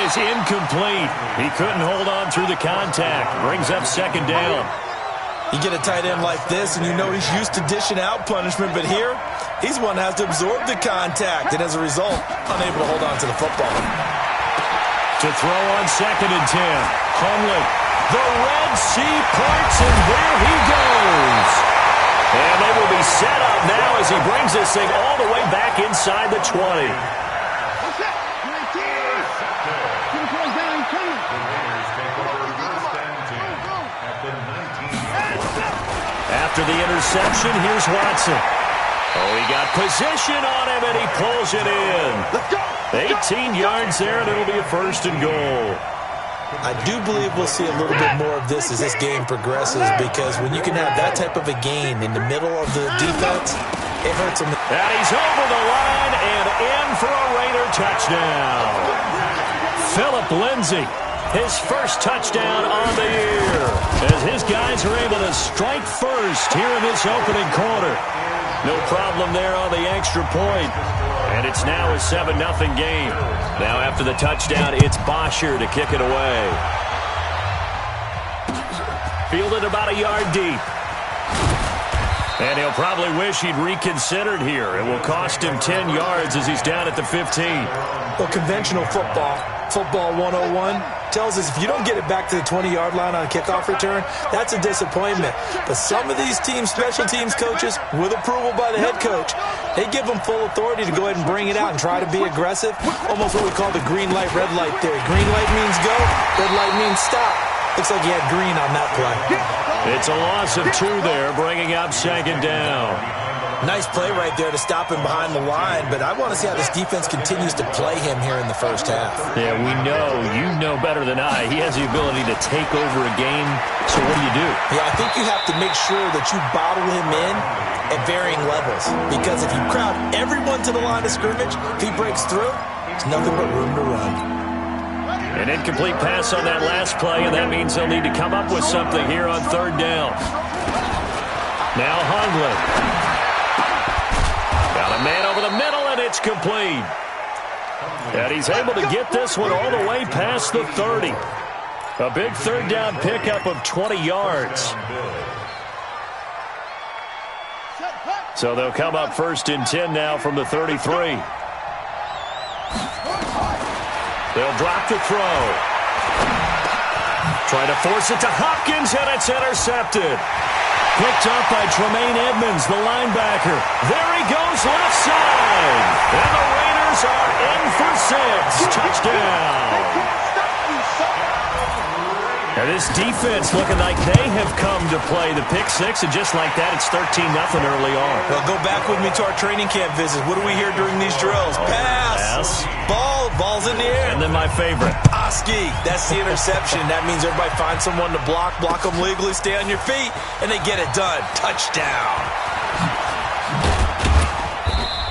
is incomplete. He couldn't hold on through the contact. Brings up second down. You get a tight end like this, and you know he's used to dishing out punishment, but here, he's one that has to absorb the contact, and as a result, unable to hold on to the football. To throw on second and 10. Hundley. The Red Sea parts, and there he goes. And they will be set up now as he brings this thing all the way back inside the 20. After the interception, here's Watson. Oh, he got position on him, and he pulls it in. 18 yards there, and it'll be a first and goal. I do believe we'll see a little bit more of this as this game progresses, because when you can have that type of a gain in the middle of the defense, it hurts him. And he's over the line and in for a Raider touchdown. Phillip Lindsay, his first touchdown on the year, as his guys are able to strike first here in this opening quarter. No problem there on the extra point. And it's now a 7-0 game. Now after the touchdown, it's Bosher to kick it away. Fielded about a yard deep. And he'll probably wish he'd reconsidered here. It will cost him 10 yards as he's down at the 15. Well, conventional football 101, tells us if you don't get it back to the 20-yard line on a kickoff return, that's a disappointment. But some of these teams, special teams coaches, with approval by the head coach, they give them full authority to go ahead and bring it out and try to be aggressive. Almost what we call the green light, red light theory. Green light means go, red light means stop. Looks like he had green on that play. It's a loss of 2 there, bringing up second down. Nice play right there to stop him behind the line, but I want to see how this defense continues to play him here in the first half. Yeah, we know. You know better than I. He has the ability to take over a game, so what do? Yeah, I think you have to make sure that you bottle him in at varying levels, because if you crowd everyone to the line of scrimmage, if he breaks through, there's nothing but room to run. An incomplete pass on that last play, and that means they'll need to come up with something here on third down. Now Hundley. Got a man over the middle, and it's complete. And he's able to get this one all the way past the 30. A big third down pickup of 20 yards. So they'll come up first and 10 now from the 33. They'll drop the throw. Try to force it to Hopkins, and it's intercepted. Picked up by Tremaine Edmonds, the linebacker. There he goes, left side. And the Raiders are in for 6. Touchdown. And this defense looking like they have come to play the pick 6, and just like that, it's 13-0 early on. Well, go back with me to our training camp visit. What do we hear during these drills? Pass. Ball's in the air. And then my favorite. Oski, that's the interception. That means everybody finds someone to block them legally, stay on your feet, and they get it done. Touchdown.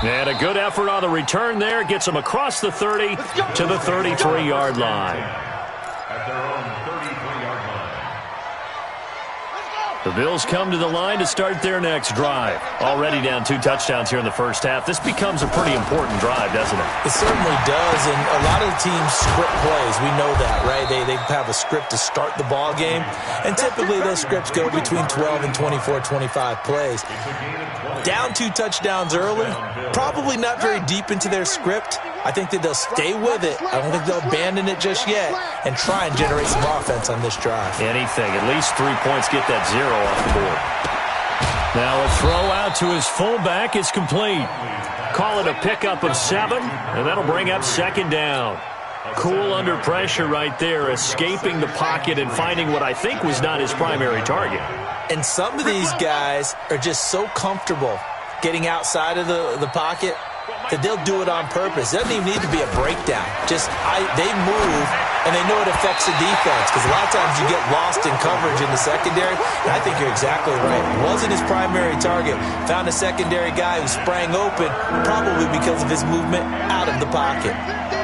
And a good effort on the return there. Gets them across the 30 to the 33-yard line. At their own 33-yard line. The Bills come to the line to start their next drive. Already down 2 touchdowns here in the first half. This becomes a pretty important drive, doesn't it? It certainly does, and a lot of the teams script plays. We know that, right? They have a script to start the ball game, and typically those scripts go between 12 and 24, 25 plays. Down 2 touchdowns early, probably not very deep into their script. I think that they'll stay with it. I don't think they'll abandon it just yet and try and generate some offense on this drive. Anything. At least 3 points, get that 0 off the board. Now a throw out to his fullback is complete. Call it a pickup of 7, and that'll bring up second down. Cool under pressure right there, escaping the pocket and finding what I think was not his primary target. And some of these guys are just so comfortable getting outside of the pocket that they'll do it on purpose. It doesn't even need to be a breakdown. They move, and they know it affects the defense, because a lot of times you get lost in coverage in the secondary, and I think you're exactly right. It wasn't his primary target. Found a secondary guy who sprang open, probably because of his movement out of the pocket.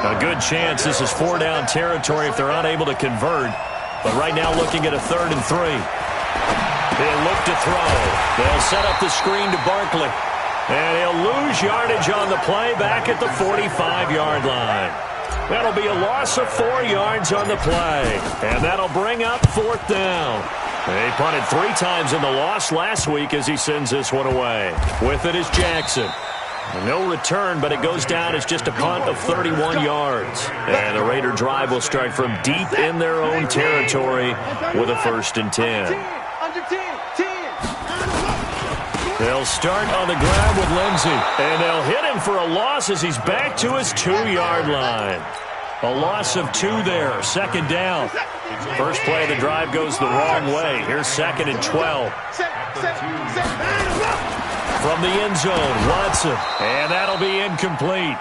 A good chance this is 4-down territory if they're unable to convert. But right now looking at a 3rd and 3. They'll look to throw. They'll set up the screen to Barkley. And he'll lose yardage on the play back at the 45-yard line. That'll be a loss of 4 yards on the play. And that'll bring up 4th down. They punted 3 times in the loss last week as he sends this one away. With it is Jackson. No return, but it goes down as just a punt of 31 yards. And the Raider drive will start from deep in their own territory with a 1st and 10. They'll start on the ground with Lindsey. And they'll hit him for a loss as he's back to his 2-yard line. A loss of 2 there, 2nd down. First play of the drive goes the wrong way. Here's 2nd and 12. From the end zone, Watson. And that'll be incomplete.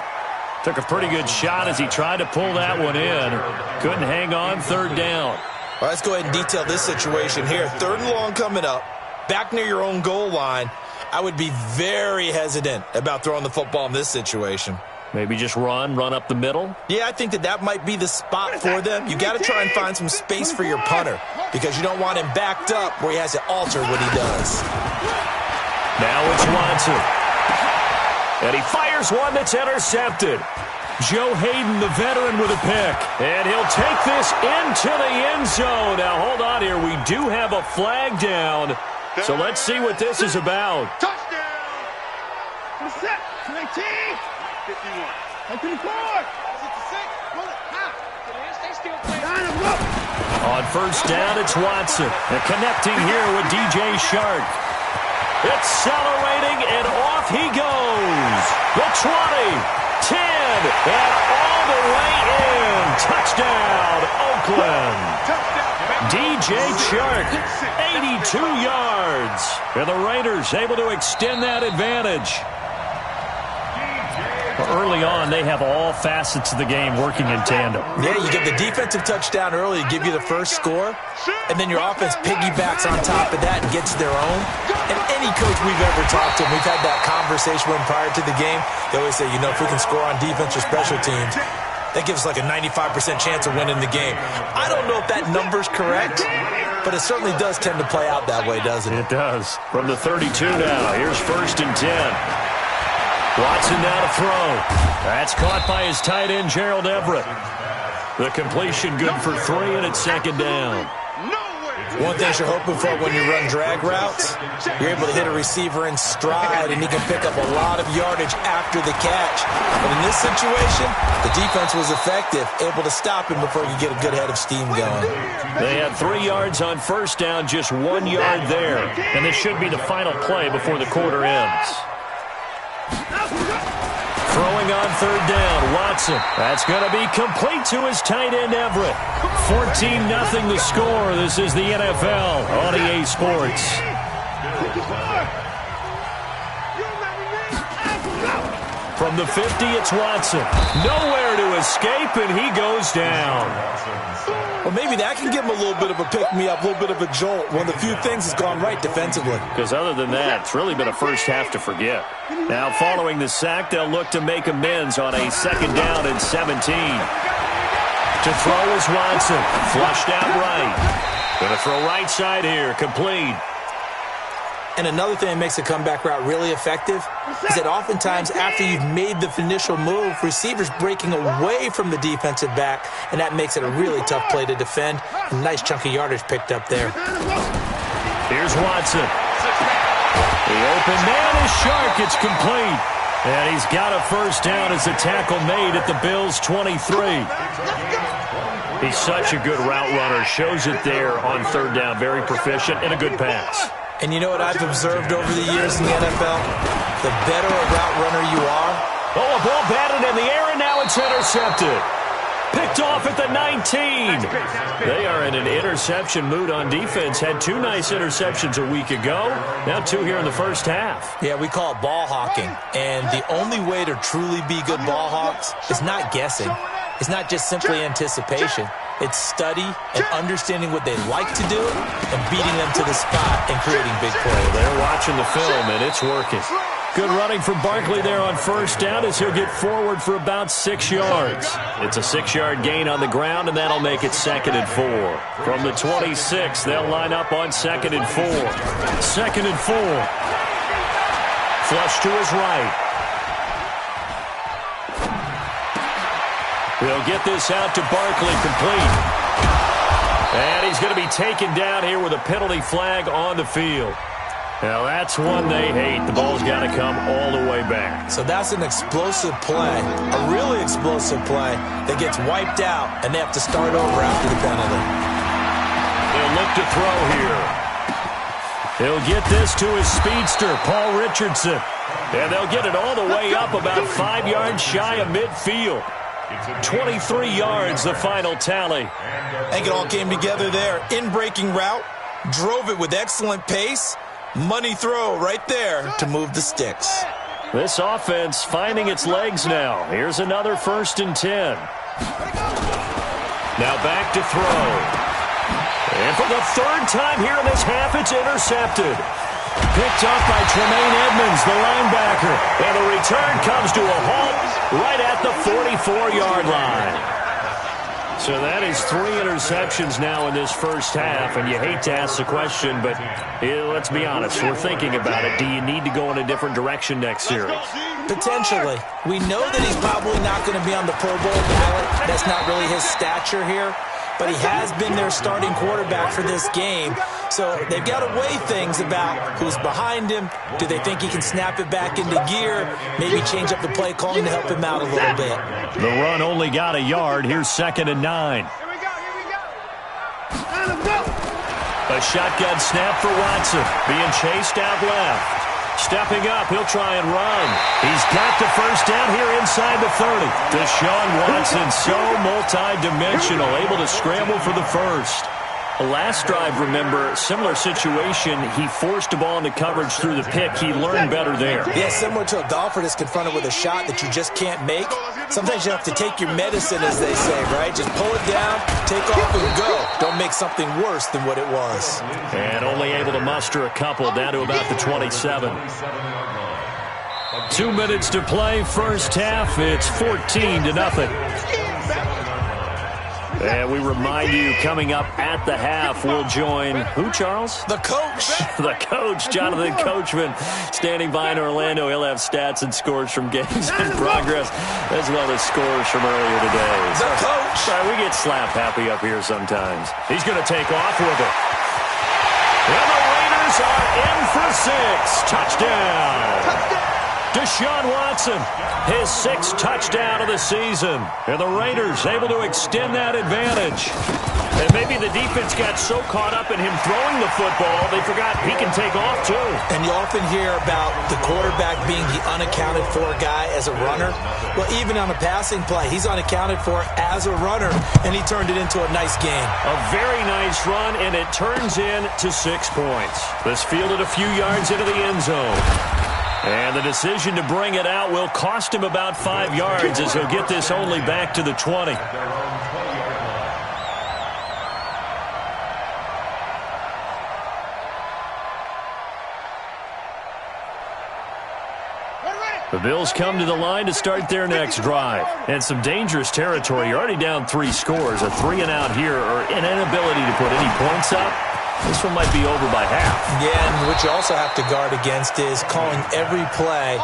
Took a pretty good shot as he tried to pull that one in. Couldn't hang on, 3rd down. Well, let's go ahead and detail this situation here. 3rd and long coming up. Back near your own goal line. I would be very hesitant about throwing the football in this situation. Maybe just run up the middle? Yeah, I think that might be the spot for them. You got to try and find some space for your punter because you don't want him backed up where he has to alter what he does. Now it's Watson. And he fires one that's intercepted. Joe Hayden, the veteran, with a pick. And he'll take this into the end zone. Now, hold on here. We do have a flag down. So let's see what this is about. Touchdown! Set. 19. 51. 54. On 1st down, it's Watson. And connecting here with DJ Shark. Accelerating, and off he goes. The 20, 10, and all the way in. Touchdown, Oakland. DJ Shark, 82 yards. And the Raiders able to extend that advantage. Early on, they have all facets of the game working in tandem. Yeah, you get the defensive touchdown early to give you the first score, and then your offense piggybacks on top of that and gets their own. And any coach we've ever talked to, we've had that conversation with them prior to the game. They always say, you know, if we can score on defense or special teams, that gives us like a 95% chance of winning the game. I don't know if that number's correct, but it certainly does tend to play out that way, doesn't it? It does. From the 32 now, here's 1st and 10. Watson now to throw. That's caught by his tight end, Gerald Everett. The completion good for 3, and it's 2nd down. One thing you're hoping for when you run drag routes, you're able to hit a receiver in stride, and he can pick up a lot of yardage after the catch. But in this situation, the defense was effective, able to stop him before he could get a good head of steam going. They had 3 yards on 1st down, just 1 yard there. And this should be the final play before the quarter ends. Throwing on 3rd down, Watson. That's going to be complete to his tight end, Everett. 14-0 the score. This is the NFL on EA Sports. From the 50, it's Watson. Nowhere to escape, and he goes down. Well, maybe that can give him a little bit of a pick-me-up, a little bit of a jolt. One of the few things that's gone right defensively. Because other than that, it's really been a first half to forget. Now, following the sack, they'll look to make amends on a 2nd down and 17. To throw is Watson. Flushed out right. Going to throw right side here. Complete. And another thing that makes a comeback route really effective is that oftentimes after you've made the initial move, receivers breaking away from the defensive back, and that makes it a really tough play to defend. A nice chunk of yardage picked up there. Here's Watson. The open man is Shark. It's complete. And he's got a 1st down as a tackle made at the Bills' 23. He's such a good route runner. Shows it there on 3rd down. Very proficient and a good pass. And you know what I've observed over the years in the NFL? The better a route runner you are. Oh, a ball batted in the air, and now it's intercepted. Picked off at the 19. They are in an interception mood on defense. Had 2 nice interceptions a week ago. Now 2 here in the first half. Yeah, we call it ball hawking. And the only way to truly be good ball hawks is not guessing. It's not just simply anticipation. It's study and understanding what they like to do and beating them to the spot and creating big plays. They're watching the film, and it's working. Good running from Barkley there on 1st down as he'll get forward for about 6 yards. It's a 6-yard gain on the ground, and that'll make it 2nd and 4. From the 26, they'll line up on 2nd and 4. 2nd and 4. Flush to his right. He'll get this out to Barkley, complete. And he's going to be taken down here with a penalty flag on the field. Now, that's one they hate. The ball's got to come all the way back. So that's an explosive play, a really explosive play that gets wiped out, and they have to start over after the penalty. They'll look to throw here. He'll get this to his speedster, Paul Richardson. And they'll get it all the way up about 5 yards shy of midfield. 23 yards, the final tally. I think it all came together there. In-breaking route, drove it with excellent pace. Money throw right there to move the sticks. This offense finding its legs now. Here's another 1st and 10. Now back to throw. And for the 3rd time here in this half, it's intercepted. Picked off by Tremaine Edmonds, the linebacker. And the return comes to a halt right at the 44-yard line. So that is 3 interceptions now in this first half, and you hate to ask the question, but let's be honest, we're thinking about it. Do you need to go in a different direction next series? Potentially. We know that he's probably not going to be on the Pro Bowl ballot. That's not really his stature here. But he has been their starting quarterback for this game. So they've got to weigh things about who's behind him. Do they think he can snap it back into gear? Maybe change up the play calling to help him out a little bit. The run only got a yard. Here's 2nd and 9. A shotgun snap for Watson. Being chased out left. Stepping up, he'll try and run. He's got the first down here inside the 30. Deshaun Watson, so multi-dimensional, able to scramble for the first. The last drive, remember, similar situation. He forced the ball into coverage through the pick. He learned better there. Yeah, similar to a golfer that's confronted with a shot that you just can't make. Sometimes you have to take your medicine, as they say, right? Just pull it down, take off, and go. Don't make something worse than what it was. And only able to muster a couple, down to about the 27. 2 minutes to play, first half. It's 14-0. And we remind you, coming up at the half, we'll join who, Charles? The coach. The coach, Jonathan Coachman, standing by in Orlando. He'll have stats and scores from games in progress, as well as scores from earlier today. The coach. Sorry, we get slap happy up here sometimes. He's going to take off with it. And the Raiders are in for 6. Touchdown. Deshaun Watson, his 6th touchdown of the season. And the Raiders able to extend that advantage. And maybe the defense got so caught up in him throwing the football, they forgot he can take off too. And you often hear about the quarterback being the unaccounted for guy as a runner. Well, even on a passing play, he's unaccounted for as a runner, and he turned it into a nice game. A very nice run, and it turns into 6 points. This fielded a few yards into the end zone. And the decision to bring it out will cost him about 5 yards as he'll get this only back to the 20. The Bills come to the line to start their next drive. And some dangerous territory. You're already down 3 scores. A 3-and-out here, or an inability to put any points up. This one might be over by half. Yeah, and what you also have to guard against is calling every play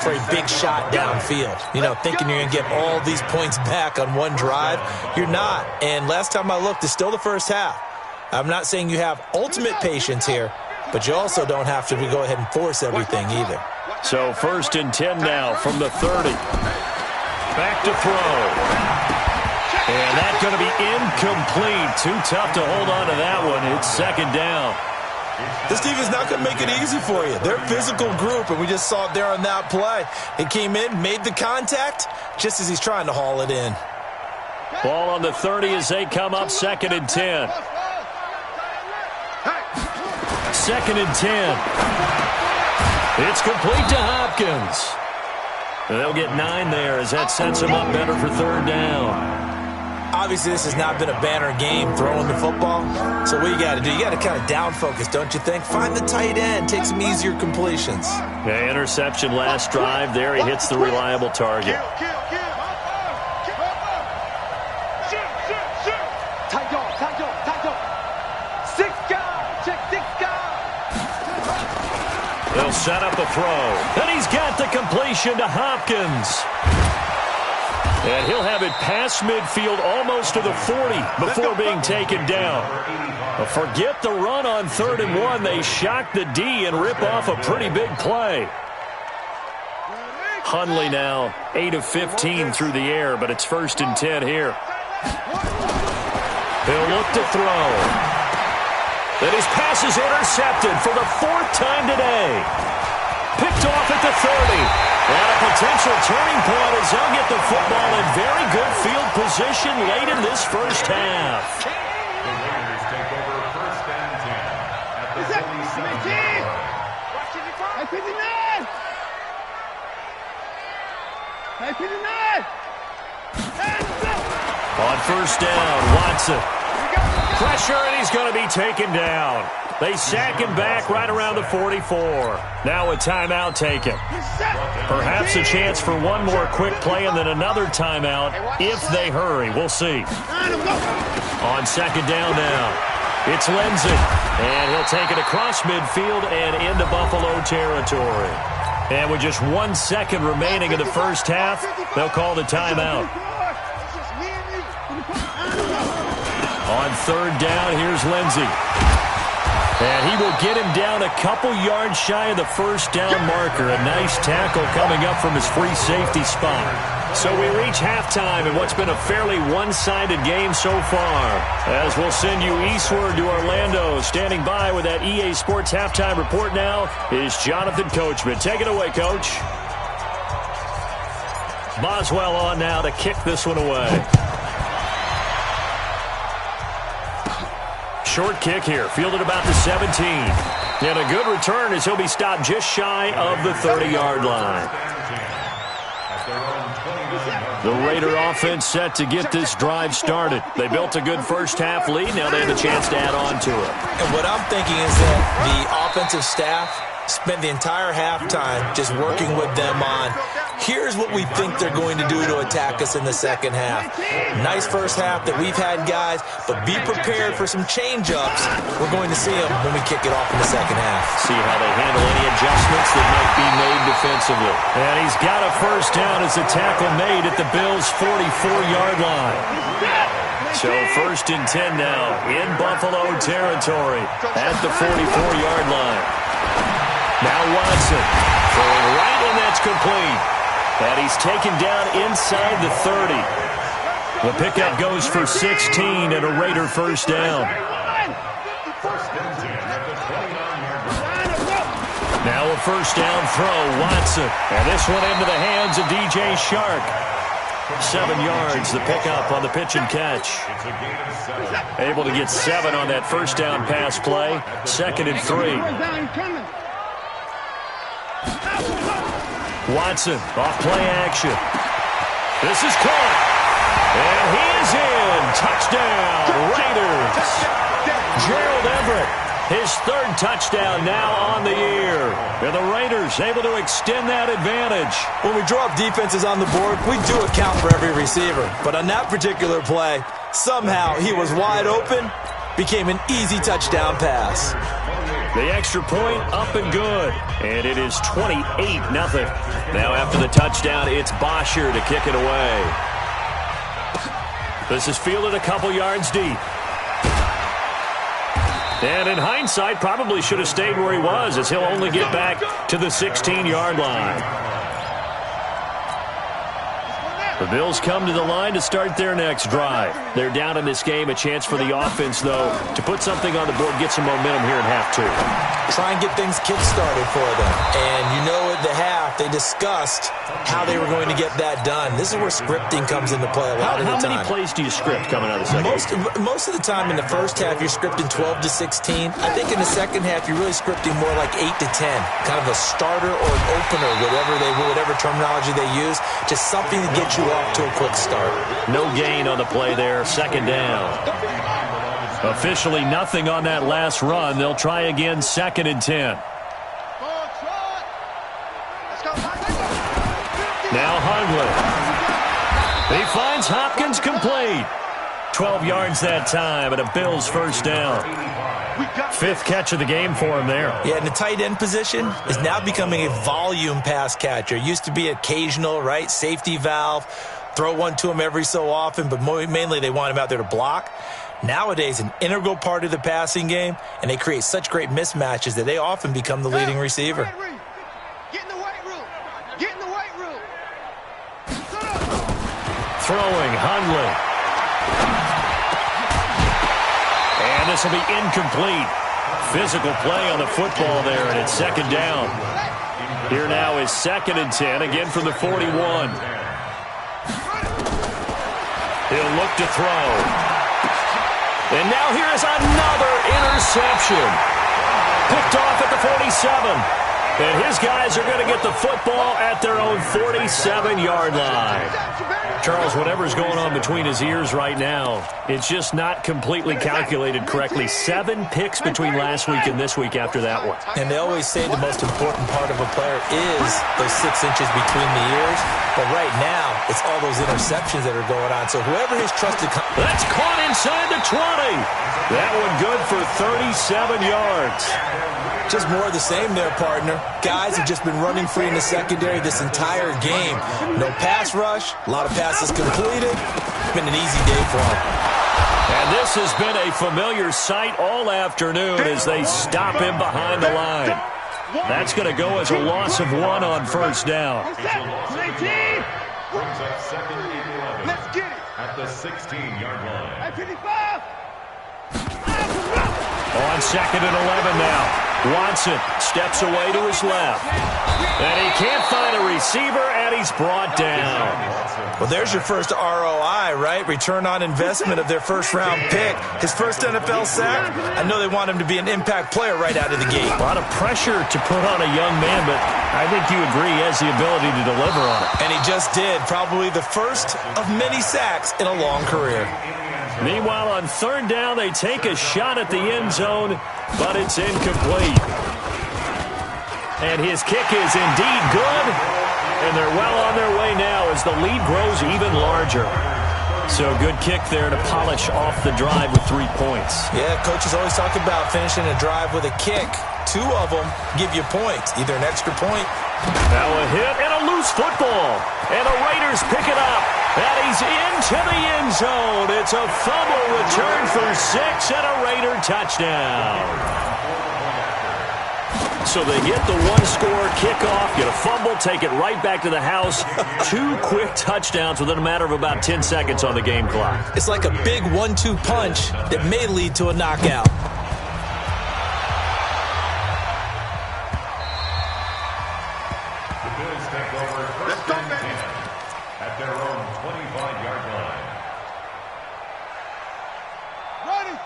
for a big shot downfield. You know, thinking you're going to get all these points back on one drive. You're not. And last time I looked, it's still the first half. I'm not saying you have ultimate patience here, but you also don't have to go ahead and force everything either. So 1st and 10 now from the 30. Back to throw. And that's going to be incomplete. Too tough to hold on to that one. It's 2nd down. This defense not going to make it easy for you. They're a physical group, and we just saw it there on that play. He came in, made the contact, just as he's trying to haul it in. Ball on the 30 as they come up, 2nd and 10. 2nd and 10. It's complete to Hopkins. They'll get 9 there as that sets them up better for 3rd down. Obviously, this has not been a banner game throwing the football. So what you got to do, you got to kind of down focus, don't you think? Find the tight end, take some easier completions. Yeah, interception last drive. There he hits the reliable target. They'll set up a throw. And he's got the completion to Hopkins. And he'll have it past midfield almost to the 40 before being taken down. But forget the run on 3rd and 1. They shock the D and rip off a pretty big play. Hundley now 8 of 15 through the air, but it's 1st and 10 here. He'll look to throw. Then his pass is intercepted for the 4th time today. Picked off at the 30. And a potential turning point as they'll get the football in very good field position late in this first half. The Raiders take over 1st and 10 at the 47. On 1st down, Watson. Pressure, and he's going to be taken down. They sack him back right around the 44. Now a timeout taken. Perhaps a chance for one more quick play and then another timeout if they hurry. We'll see. On 2nd down now, it's Lindsey. And he'll take it across midfield and into Buffalo territory. And with just 1 second remaining in the first half, they'll call the timeout. On 3rd down, here's Lindsey. And he will get him down a couple yards shy of the 1st down marker. A nice tackle coming up from his free safety spot. So we reach halftime in what's been a fairly one-sided game so far. As we'll send you eastward to Orlando. Standing by with that EA Sports halftime report now is Jonathan Coachman. Take it away, Coach. Boswell on now to kick this one away. Short kick here, fielded about the 17. And a good return as he'll be stopped just shy of the 30-yard line. The Raider offense set to get this drive started. They built a good first half lead. Now they have a chance to add on to it. And what I'm thinking is that the offensive staff spent the entire halftime just working with them on, here's what we think they're going to do to attack us in the second half. Nice first half that we've had, guys, but be prepared for some change-ups. We're going to see them when we kick it off in the second half. See how they handle any adjustments that might be made defensively. And he's got a first down as a tackle made at the Bills' 44-yard line. So 1st and 10 now in Buffalo territory at the 44-yard line. Now Watson throwing right, and that's complete. And he's taken down inside the 30. The pickup goes for 16 and a Raider first down. Now a first down throw, Watson. And this one into the hands of DJ Shark. 7 yards, the pickup on the pitch and catch. Able to get 7 on that first down pass play. 2nd and 3. Watson, off play action. This is caught. And he is in. Touchdown, Raiders. Gerald Everett, his 3rd touchdown now on the year. And the Raiders able to extend that advantage. When we draw up defenses on the board, we do account for every receiver. But on that particular play, somehow he was wide open, became an easy touchdown pass. The extra point up and good. And it is 28-0. Now after the touchdown, it's Bosher to kick it away. This is fielded a couple yards deep. And in hindsight, probably should have stayed where he was, as he'll only get back to the 16-yard line. The Bills come to the line to start their next drive. They're down in this game. A chance for the offense, though, to put something on the board, get some momentum here in half 2. Try and get things kick-started for them. And you know at the half, they discussed how they were going to get that done. This is where scripting comes into play a lot of the time. How many plays do you script coming out of the second? Most of the time in the first half, you're scripting 12 to 16. I think in the second half, you're really scripting more like 8 to 10. Kind of a starter or an opener, whatever terminology they use. Just something to get you off to a quick start. No gain on the play there. 2nd down. Officially nothing on that last run. They'll try again, 2nd and 10. Now Hundley. He finds Hopkins complete. 12 yards that time, and a Bills first down. 5th catch of the game for him there. Yeah, and the tight end position is now becoming a volume pass catcher. Used to be occasional, right? Safety valve. throw one to him every so often, but mainly they want him out there to block. Nowadays, an integral part of the passing game, and they create such great mismatches that they often become the leading receiver. Get in the weight room. Get in the weight room. Throwing, Hundley. And this will be incomplete. Physical play on the football there, and it's second down. Here now is 2nd and 10, again from the 41. He'll look to throw. And now here is another interception. Picked off at the 47. And his guys are going to get the football at their own 47-yard line. Charles, whatever's going on between his ears right now, it's just not completely calculated correctly. 7 picks between last week and this week after that one. And they always say the most important part of a player is those 6 inches between the ears. But right now, it's all those interceptions that are going on. So whoever his trusted... That's caught inside the 20. That one good for 37 yards. Just more of the same there, partner. Guys have just been running free in the secondary this entire game. No pass rush, a lot of passes completed. It's been an easy day for them. And this has been a familiar sight all afternoon as they stop him behind the line. That's going to go as a loss of 1 on first down. Brings up 2nd and 11. Let's get it. At the 16-yard line. At 55. On 2nd and 11 now. Watson steps away to his left. And he can't find a receiver, and he's brought down. Well, there's your first ROI, right? Return on investment of their first-round pick. His first NFL sack. I know they want him to be an impact player right out of the gate. A lot of pressure to put on a young man, but I think you agree he has the ability to deliver on it. And he just did. Probably the first of many sacks in a long career. Meanwhile, on 3rd down, they take a shot at the end zone, but it's incomplete. And his kick is indeed good, and they're well on their way now as the lead grows even larger. So good kick there to polish off the drive with 3 points. Yeah, coaches always talk about finishing a drive with a kick. 2 of them give you points, either an extra point. Now a hit and a loose football. And the Raiders pick it up. And he's into the end zone. It's a fumble return for 6 and a Raider touchdown. So they get the 1-score kickoff, get a fumble, take it right back to the house. 2 quick touchdowns within a matter of about 10 seconds on the game clock. It's like a big 1-2 punch that may lead to a knockout. The Bills take over 1st and 10 at their own 25-yard line.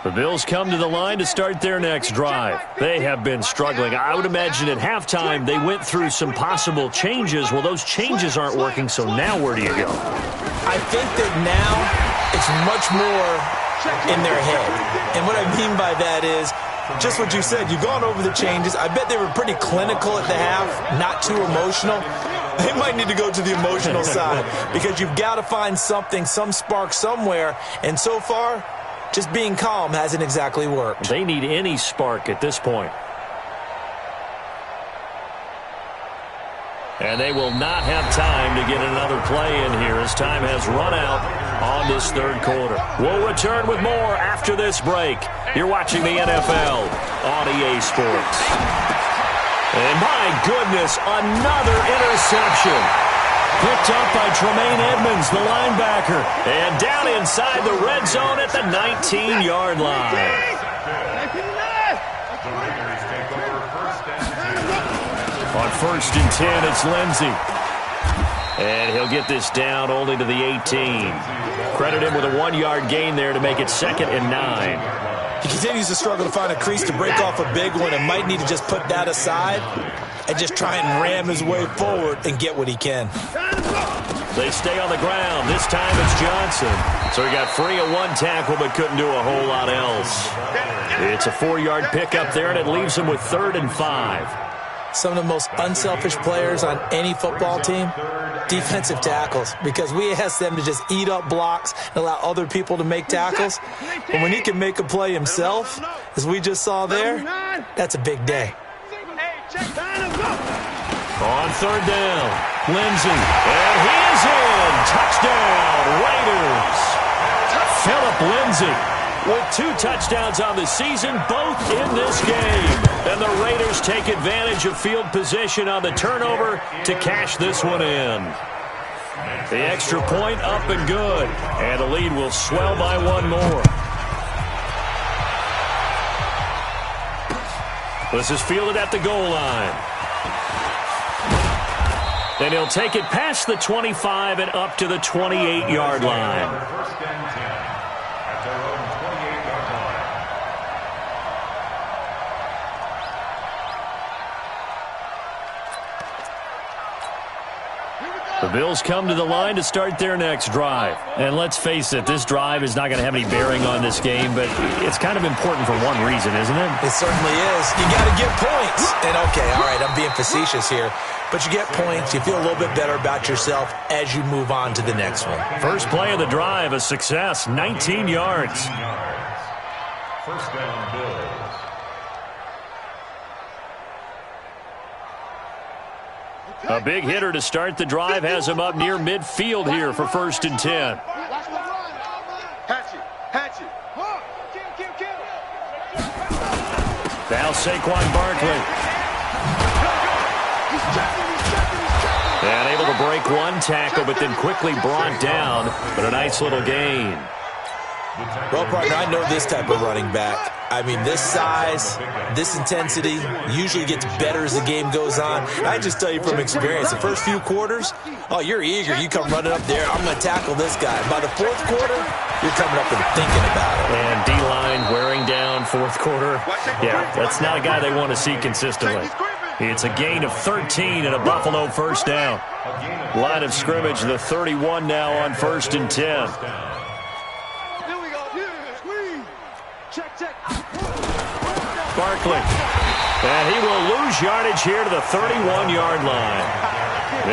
The Bills come to the line to start their next drive. They have been struggling. I would imagine at halftime they went through some possible changes. Well, those changes aren't working, so now where do you go? I think that now it's much more in their head. And what I mean by that is just what you said. You've gone over the changes. I bet they were pretty clinical at the half, not too emotional. They might need to go to the emotional side because you've got to find something, some spark somewhere. And so far, just being calm hasn't exactly worked. They need any spark at this point. And they will not have time to get another play in here as time has run out on this 3rd quarter. We'll return with more after this break. You're watching the NFL on EA Sports. And my goodness, another interception. Picked up by Tremaine Edmonds, the linebacker. And down inside the red zone at the 19-yard line. The Raiders take over 1st and 10. On 1st and 10, it's Lindsey. And he'll get this down only to the 18. Credit him with a 1-yard gain there to make it 2nd and 9. He continues to struggle to find a crease to break off a big one and might need to just put that aside and just try and ram his way forward and get what he can. They stay on the ground. This time it's Johnson. So he got free of 1 tackle but couldn't do a whole lot else. It's a 4-yard pickup there, and it leaves him with 3rd and 5. Some of the most unselfish players on any football team, defensive tackles, because we ask them to just eat up blocks and allow other people to make tackles. But when he can make a play himself, as we just saw there, that's a big day. On third down, Lindsey, and he is in. Touchdown, Raiders. Philip Lindsey with 2 touchdowns on the season, both in this game. And the Raiders take advantage of field position on the turnover to cash this one in. The extra point up and good, and the lead will swell by 1 more. This is fielded at the goal line. And he'll take it past the 25 and up to the 28-yard line. First and 10 at their own 28-yard line. The Bills come to the line to start their next drive. And let's face it, this drive is not going to have any bearing on this game, but it's kind of important for one reason, isn't it? It certainly is. You got to get points. And okay, all right, I'm being facetious here. But you get points, you feel a little bit better about yourself as you move on to the next one. First play of the drive, a success, 19 yards. First down, Bills. A big hitter to start the drive has him up near midfield here for first and 10. Now Saquon Barkley. And able to break one tackle, but then quickly brought down. But a nice little gain. Well, partner, I know this type of running back. I mean, this size, this intensity usually gets better as the game goes on. I just tell you from experience, the first few quarters, oh, you're eager. You come running up there, I'm going to tackle this guy. By the fourth quarter, you're coming up and thinking about it. And D-line wearing down fourth quarter. Yeah, that's not a guy they want to see consistently. It's a gain of 13 and a Buffalo first down. Line of scrimmage, the 31 now on first and 10. Barkley. And he will lose yardage here to the 31-yard line.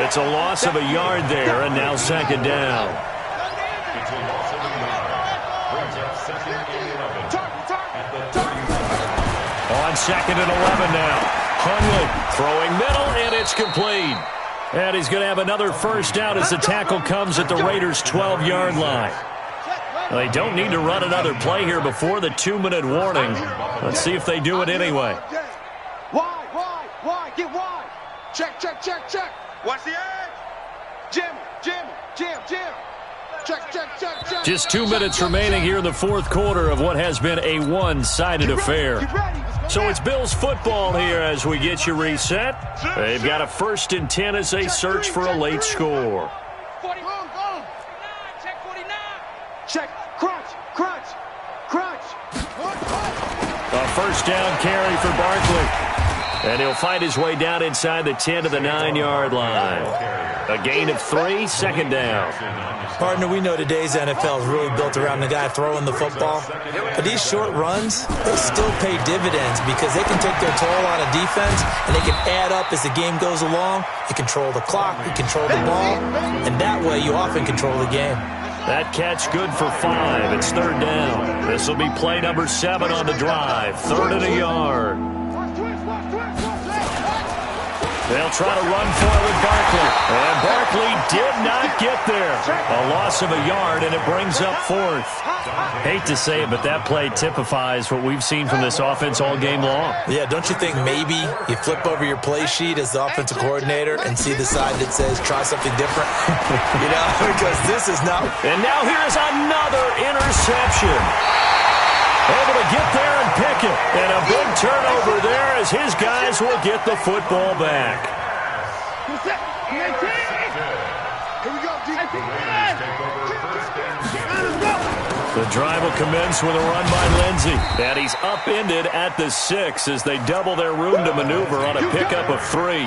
It's a loss of a yard there, and now second down. It's a loss of a yard. Brings up second and 11. On second and 11 now. Hundley throwing middle, and it's complete. And he's going to have another first down as the tackle comes at the Raiders' 12-yard line. They don't need to run another play here before the 2-minute warning. Let's see if they do it anyway. Wide, get wide. Check. Watch the edge. Jim. Check. Just 2 minutes remaining here in the fourth quarter of what has been a one-sided affair. So it's Bills football here as we get you reset. They've got a first and 10 as they search for a late score. Check. Crunch. A first down carry for Barkley. And he'll find his way down inside the 10 to the 9-yard line. A gain of 3, second down. Partner, we know today's NFL is really built around the guy throwing the football. But these short runs, they still pay dividends because they can take their toll on a defense and they can add up as the game goes along. They control the clock, they control the ball, and that way you often control the game. That catch good for 5. It's third down. This will be play number 7 on the drive. Third and a yard. They'll try to run for it with Barkley. And Barkley did not get there. A loss of a yard, and it brings up fourth. Hate to say it, but that play typifies what we've seen from this offense all game long. Yeah, don't you think maybe you flip over your play sheet as the offensive coordinator and see the side that says try something different? Because this is not. And now here's another interception. Able to get there and pick it. And a big turnover there as his guys will get the football back. The drive will commence with a run by Lindsey. And he's upended at the 6 as they double their room to maneuver on a pickup of 3.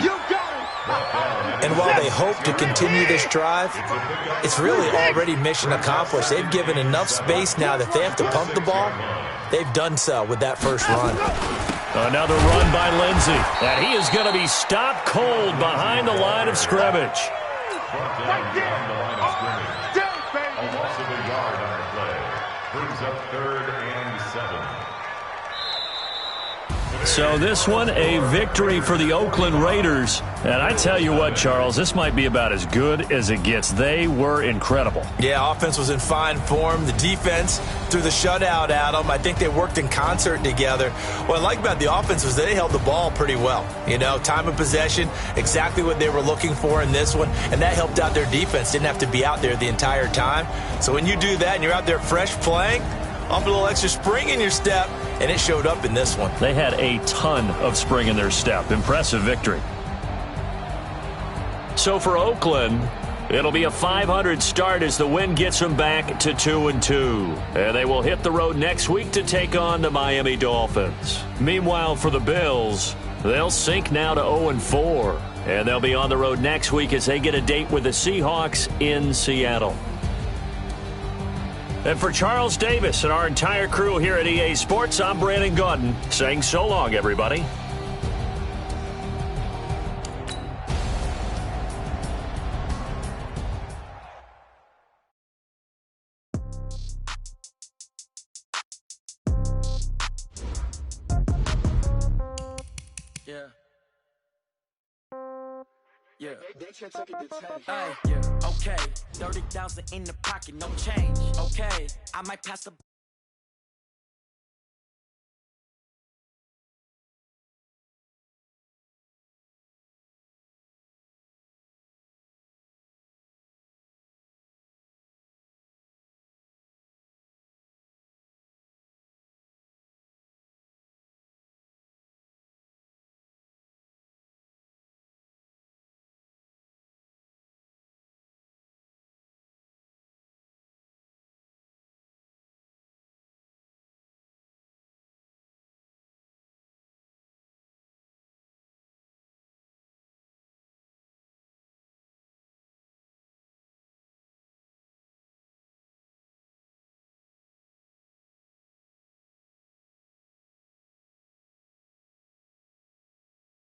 And while they hope to continue this drive, it's really already mission accomplished. They've given enough space now that they have to pump the ball. They've done so with that first run. Another run by Lindsey. And he is going to be stopped cold behind the line of scrimmage. A loss of a yard on the play. Brings up third and 7. So this one, a victory for the Oakland Raiders. And I tell you what, Charles, this might be about as good as it gets. They were incredible. Yeah, offense was in fine form. The defense threw the shutout at them. I think they worked in concert together. What I like about the offense was they held the ball pretty well. You know, time of possession, exactly what they were looking for in this one, and that helped out their defense. Didn't have to be out there the entire time. So when you do that and you're out there fresh playing, off a little extra spring in your step, and it showed up in this one. They had a ton of spring in their step. Impressive victory. So for Oakland, it'll be a 500 start as the win gets them back to 2-2. And they will hit the road next week to take on the Miami Dolphins. Meanwhile, for the Bills, they'll sink now to 0-4. And they'll be on the road next week as they get a date with the Seahawks in Seattle. And for Charles Davis and our entire crew here at EA Sports, I'm Brandon Gaudin saying so long, everybody. Yeah. Hey, yeah. Okay. 30,000 in the pocket, no change. Okay. I might pass the